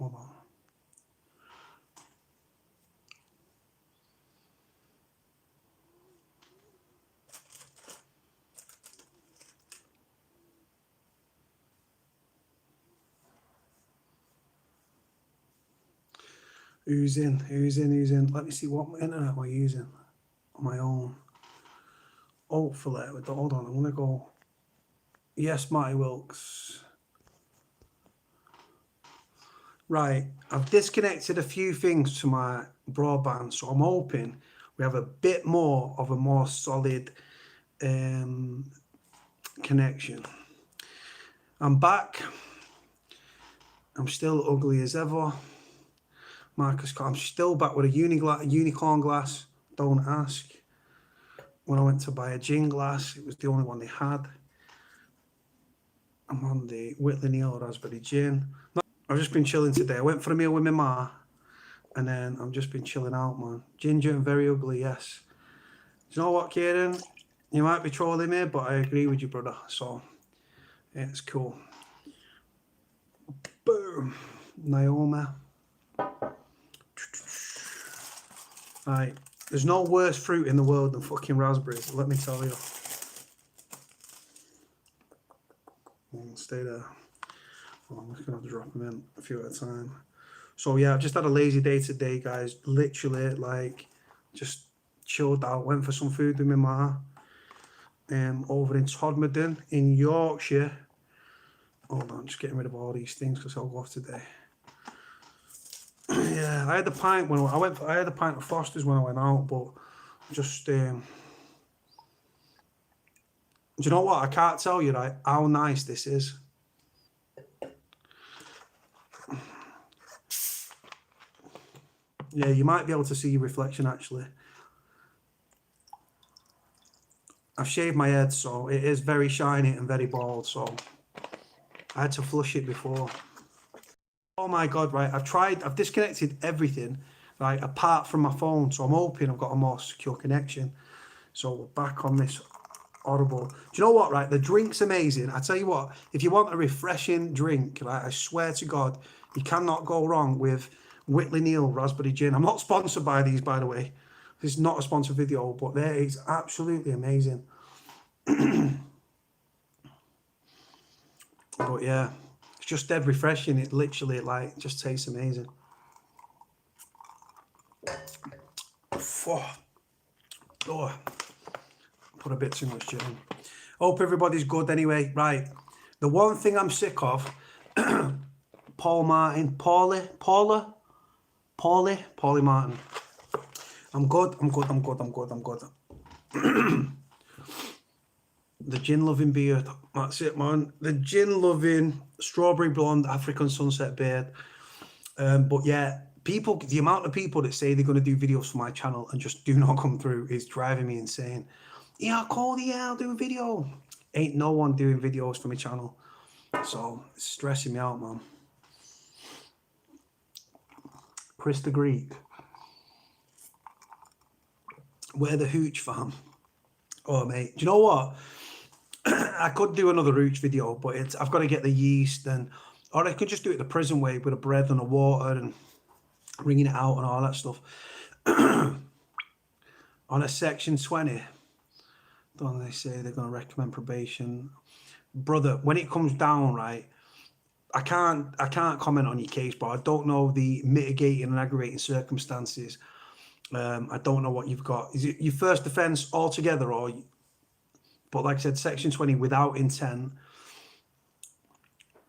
Hold on. Who's in? Who's in? Who's in? Let me see what internet we're using on my own. Hopefully, hold on. I'm gonna go. Yes, Marty Wilkes. Right, I've disconnected a few things to my broadband, so I'm hoping we have a bit more of a more solid connection. I'm back. I'm still ugly as ever. Marcus, I'm still back with a unicorn glass. Don't ask. When I went to buy a gin glass, it was the only one they had. I'm on the Whitley Neal Raspberry Gin. I've just been chilling today. I went for a meal with my ma, and then I've just been chilling out, man. Ginger and very ugly, yes. Do you know what, Kieran? You might be trolling me, but I agree with you, brother. So, yeah, it's cool. Boom. Naomi. Right. There's no worse fruit in the world than fucking raspberries, let me tell you. Stay there. Oh, I'm just going to have to drop them in a few at a time. So, yeah, I've just had a lazy day today, guys. Literally, like, just chilled out. Went for some food with my ma. Over in Todmorden in Yorkshire. Hold on, just getting rid of all these things because I'll go off today. Yeah, I had the pint when I had a pint of Foster's when I went out, but just do you know what? I can't tell you right how nice this is. Yeah, you might be able to see your reflection actually. I've shaved my head, so it is very shiny and very bald, so I had to flush it before. Oh my God, right, I've disconnected everything, right, apart from my phone, so I'm hoping I've got a more secure connection. So we're back on this horrible. Do you know what, right, the drink's amazing. I tell you what, if you want a refreshing drink, right, I swear to God, you cannot go wrong with Whitley Neal Raspberry Gin. I'm not sponsored by these, by the way. This is not a sponsored video, but there is absolutely amazing. But yeah, it's just dead refreshing. It literally like just tastes amazing. Oh, put a bit too much gin in. Hope everybody's good anyway. Right, the one thing I'm sick of, Paul Martin, Paulie Martin. I'm good. The gin loving beard, that's it, man. The gin loving strawberry blonde African sunset beard. But yeah, people, the amount of people that say they're going to do videos for my channel and just do not come through is driving me insane. Yeah, Cody, yeah, I'll do a video. Ain't no one doing videos for my channel, so it's stressing me out, man. Chris the Greek, where the hooch fam? Oh mate, do you know what? I could do another hooch video, but I've got to get the yeast, or I could just do it the prison way with a bread and a water and wringing it out and all that stuff. On a section 20, don't they say they're going to recommend probation? Brother, when it comes down, right, I can't comment on your case, but I don't know the mitigating and aggravating circumstances. I don't know what you've got. Is it your first offence altogether, or? But like I said, section 20 without intent,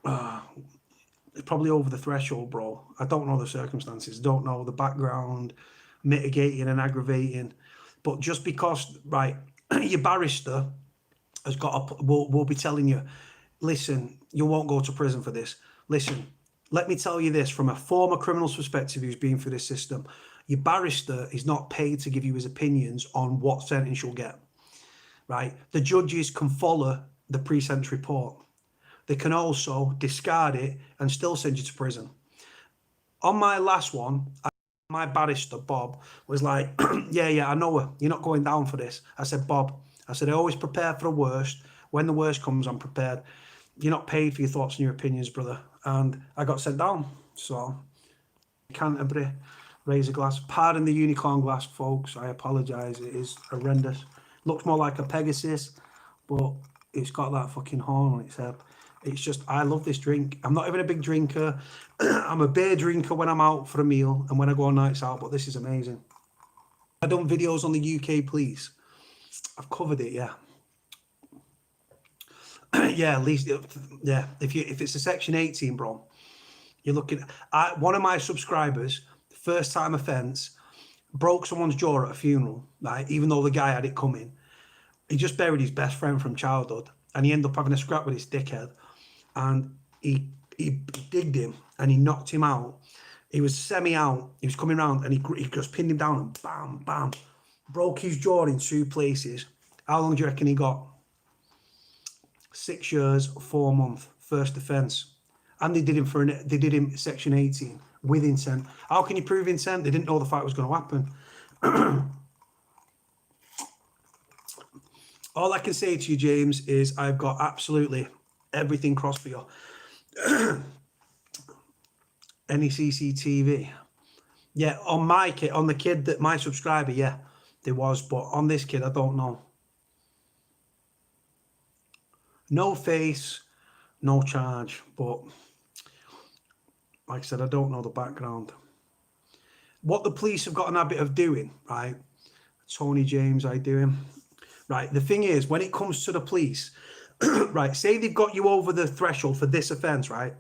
it's probably over the threshold, bro. I don't know the circumstances, don't know the background, mitigating and aggravating. But just because, right, your barrister has got will be telling you, listen, you won't go to prison for this. Listen, let me tell you this from a former criminal's perspective who's been through this system. Your barrister is not paid to give you his opinions on what sentence you'll get. Right, the judges can follow the pre-sentence report. They can also discard it and still send you to prison. On my last one, my barrister, Bob, was like, yeah, I know her. You're not going down for this. I said, Bob, I always prepare for the worst. When the worst comes, I'm prepared. You're not paid for your thoughts and your opinions, brother. And I got sent down. So, Canterbury, razor glass. Pardon the unicorn glass, folks. I apologise. It is horrendous. Looks more like a Pegasus, but it's got that fucking horn on its head. It's just, I love this drink. I'm not even a big drinker. I'm a beer drinker when I'm out for a meal and when I go on nights out, but this is amazing. I've done videos on the UK police. I've covered it, yeah. Yeah, at least, yeah. If it's a Section 18, bro, you're looking at one of my subscribers, first time offence, broke someone's jaw at a funeral, right? Even though the guy had it coming. He just buried his best friend from childhood and he ended up having a scrap with his dickhead. And he digged him and he knocked him out. He was semi-out. He was coming around and he just pinned him down and bam, bam. Broke his jaw in 2 places. How long do you reckon he got? 6 years, 4 months, first offence. And they did him Section 18 with intent. How can you prove intent? They didn't know the fight was going to happen. All I can say to you, James, is I've got absolutely everything crossed for you. Any CCTV? Yeah, on my kid, on the kid that my subscriber, yeah, there was, but on this kid, I don't know. No face, no charge, but like I said, I don't know the background. What the police have got an habit of doing, right? Tony James, I do him. Right, the thing is, when it comes to the police, right, say they've got you over the threshold for this offence, right?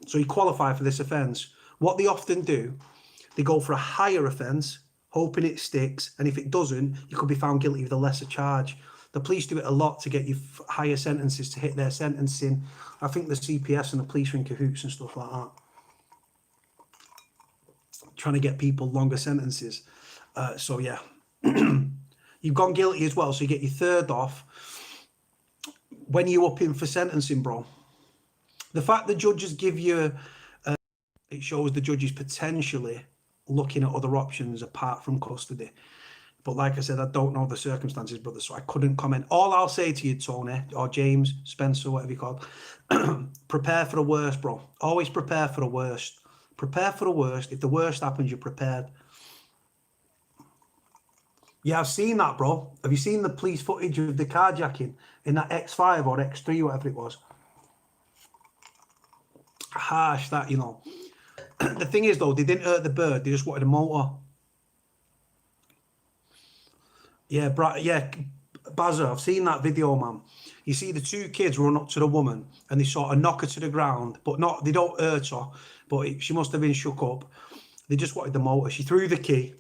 So you qualify for this offence. What they often do, they go for a higher offence, hoping it sticks, and if it doesn't, you could be found guilty with a lesser charge. The police do it a lot to get you higher sentences to hit their sentencing. I think the CPS and the police are in cahoots and stuff like that. Trying to get people longer sentences. So yeah, you've gone guilty as well, so you get your third off. When you up in for sentencing, bro, the fact the judges give you, it shows the judges potentially looking at other options apart from custody. But like I said, I don't know the circumstances, brother, so I couldn't comment. All I'll say to you, Tony, or James, Spencer, whatever you call it, prepare for the worst, bro. Always prepare for the worst. Prepare for the worst. If the worst happens, you're prepared. Yeah, I've seen that, bro. Have you seen the police footage of the carjacking in that X5 or X3, whatever it was? Harsh, that, you know. The thing is, though, they didn't hurt the bird. They just wanted a motor. Yeah, Bazza, I've seen that video, man. You see the 2 kids run up to the woman and they sort of knock her to the ground, but they don't hurt her, but she must have been shook up. They just wanted the motor. She threw the key.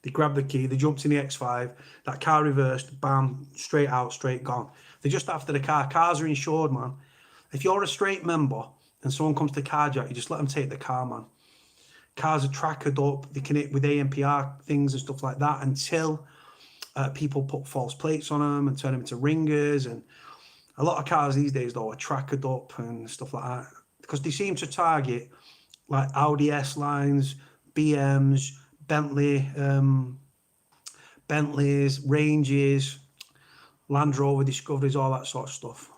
They grabbed the key. They jumped in the X5. That car reversed. Bam. Straight out. Straight gone. They're just after the car. Cars are insured, man. If you're a straight member and someone comes to carjack, you just let them take the car, man. Cars are tracked up. They can hit with ANPR things and stuff like that until people put false plates on them and turn them into ringers. And a lot of cars these days, though, are tracked up and stuff like that because they seem to target like Audi S lines, BMs, Bentleys, Ranges, Land Rover Discoveries, all that sort of stuff.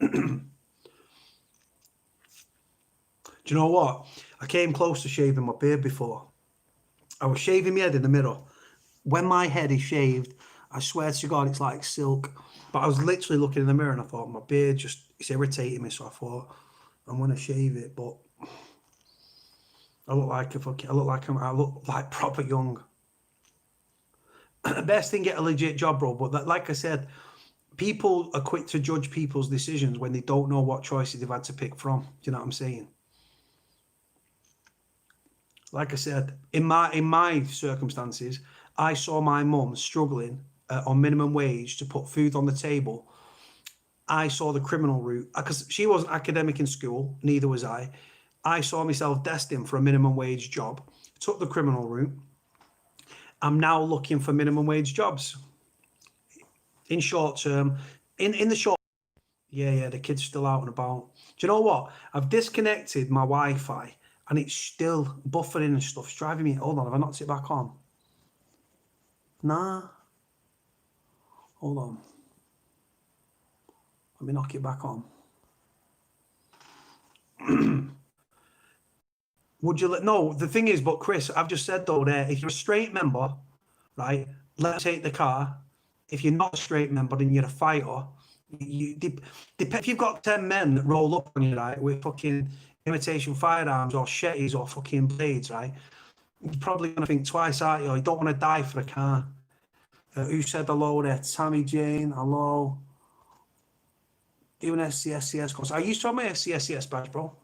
Do you know what? I came close to shaving my beard before. I was shaving my head in the mirror. When my head is shaved, I swear to God, it's like silk. But I was literally looking in the mirror and I thought, my beard it's irritating me. So I thought, I'm going to shave it. But I look like proper young. Best thing, get a legit job, bro. But like I said, people are quick to judge people's decisions when they don't know what choices they've had to pick from. Do you know what I'm saying? Like I said, in my circumstances, I saw my mum struggling on minimum wage to put food on the table. I saw the criminal route because she wasn't academic in school, neither was I. I saw myself destined for a minimum wage job, took the criminal route. I'm now looking for minimum wage jobs in short term. In the short, yeah, the kid's still out and about. Do you know what? I've disconnected my Wi-Fi and it's still buffering and stuff. It's driving me. Hold on, have I knocked it back on? Nah. Hold on. Let me knock it back on. Would you let? No, the thing is, but Chris, I've just said though, there, if you're a straight member, right, let's take the car. If you're not a straight member and you're a fighter, if you've got 10 men that roll up on you, right, with fucking imitation firearms or shetties or fucking blades, right, you're probably going to think twice, aren't you? You don't want to die for a car. Who said hello there? Tammy Jane, hello. Do an SCSCS course. I used to have my SCSCS badge, bro.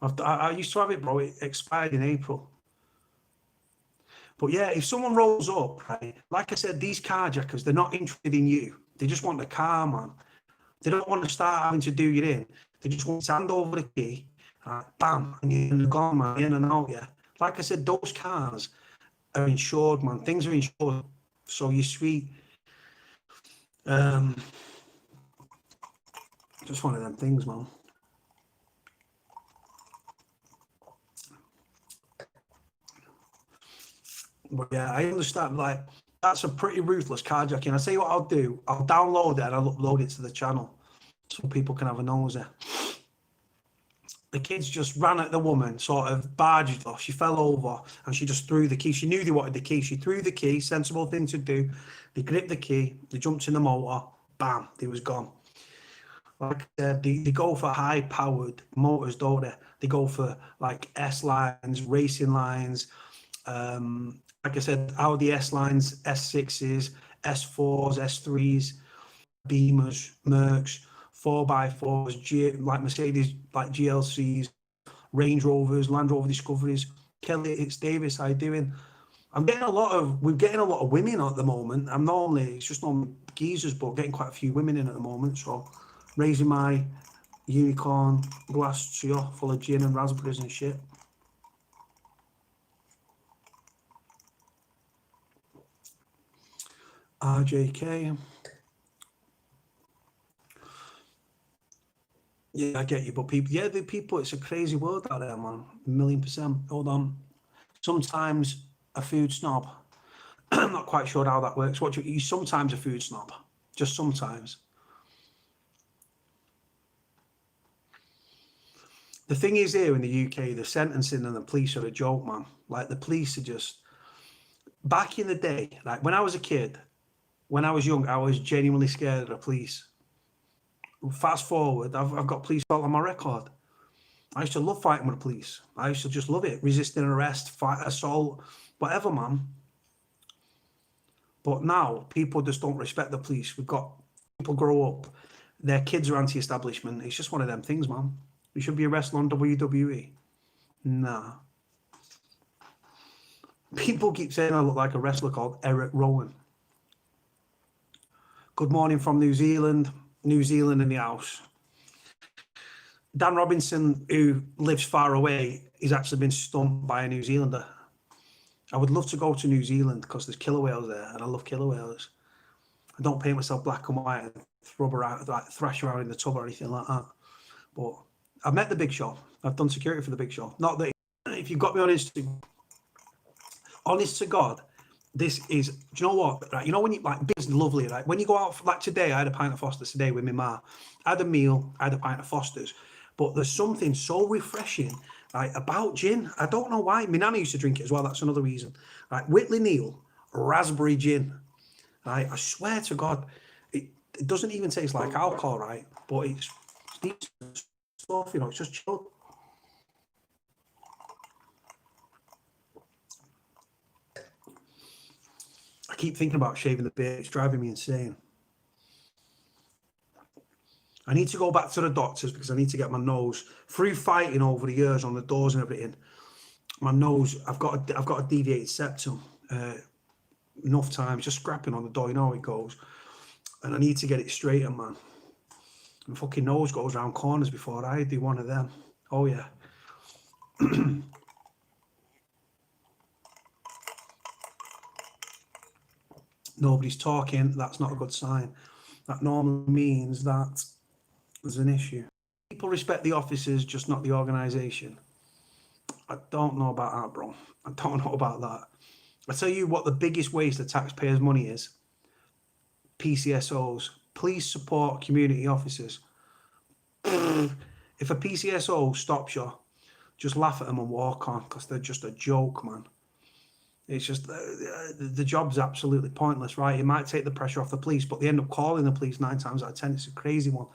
I used to have it, bro. It expired in April. But yeah, if someone rolls up, right, like I said, these carjackers, they're not interested in you. They just want the car, man. They don't want to start having to do you in. They just want to hand over the key, bam, and you're gone, man, in and out, yeah. Like I said, those cars are insured, man. Things are insured, so you're sweet. Just one of them things, man. But yeah, I understand, like, that's a pretty ruthless carjacking. I'll tell you what I'll do. I'll download it and I'll upload it to the channel so people can have a nosy. The kids just ran at the woman, sort of barged her. She fell over and she just threw the key. She knew they wanted the key. She threw the key, sensible thing to do. They gripped the key, they jumped in the motor, bam, they was gone. Like I said, they go for high-powered motors, don't they? They go for, like, S-lines, racing lines, like I said, Audi S-lines, S6s, S4s, S3s, Beamers, Mercs, 4x4s, like Mercedes, like GLCs, Range Rovers, Land Rover Discoveries. Kelly, it's Davis, how you doing? We're getting a lot of women at the moment. It's just normally geezers, but getting quite a few women in at the moment. So raising my unicorn glass to you full of gin and raspberries and shit. RJK. Yeah, I get you, but people, it's a crazy world out there, man. 1,000,000%. Hold on. Sometimes a food snob. I'm not quite sure how that works. You sometimes a food snob, just sometimes. The thing is, here in the UK, the sentencing and the police are a joke, man. Like, the police are just, back in the day, like when I was a kid, when I was young, I was genuinely scared of the police. Fast forward, I've got police fault on my record. I used to love fighting with the police. I used to just love it. Resisting arrest, fight, assault, whatever, man. But now people just don't respect the police. We've got people grow up, their kids are anti-establishment. It's just one of them things, man. We should be a wrestler on WWE. Nah. People keep saying I look like a wrestler called Eric Rowan. Good morning from New Zealand. New Zealand in the house. Dan Robinson, who lives far away, he's actually been stumped by a New Zealander. I would love to go to New Zealand because there's killer whales there, and I love killer whales. I don't paint myself black and white and thrash around in the tub or anything like that. But I've met the Big Show. I've done security for the Big Show. Not that if you've got me on Instagram, honest to God, this is, do you know what? Right, you know when you, like, big's lovely, right? When you go out, like today, I had a pint of Foster's today with my ma. I had a meal, I had a pint of Foster's. But there's something so refreshing, right, about gin. I don't know why. My nana used to drink it as well. That's another reason. Right, Whitley Neal, raspberry gin. Right, I swear to God, it doesn't even taste like alcohol, right? But it's decent stuff, you know, it's just chilled. I keep thinking about shaving the beard. It's driving me insane. I need to go back to the doctors because I need to get my nose, through fighting over the years on the doors and everything. My nose, I've got a deviated septum. Enough times, just scrapping on the door, you know how it goes. And I need to get it straightened, man. My fucking nose goes around corners before I do one of them. Oh yeah. Nobody's talking. That's not a good sign. That normally means that there's an issue. People respect the officers, just not the organisation. I don't know about that, bro. I don't know about that. I tell you what the biggest waste of taxpayers' money is. PCSOs, police support community officers. If a PCSO stops you, just laugh at them and walk on, because they're just a joke, man. It's just the job's absolutely pointless, right? It might take the pressure off the police, but they end up calling the police 9 times out of 10. It's a crazy one.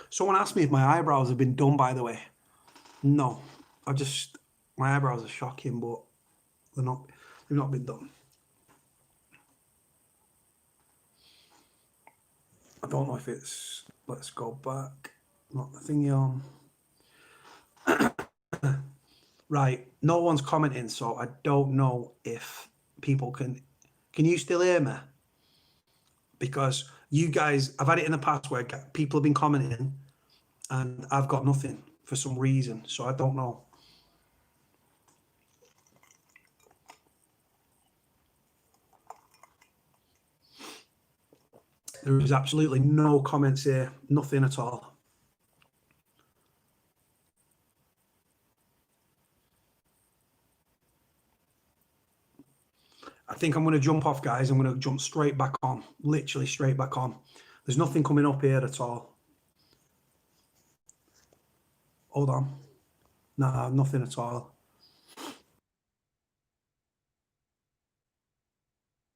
Someone asked me if my eyebrows have been done, by the way. No, my eyebrows are shocking, but they've not been done. I don't know if it's, let's go back, not the thingy on. Right, no one's commenting, so I don't know if people can you still hear me? Because you guys, I've had it in the past where people have been commenting and I've got nothing for some reason, so I don't know. There is absolutely no comments here, nothing at all. I think I'm going to jump off, guys. I'm going to jump straight back on, literally straight back on. There's nothing coming up here at all. Hold on. Nah, nothing at all.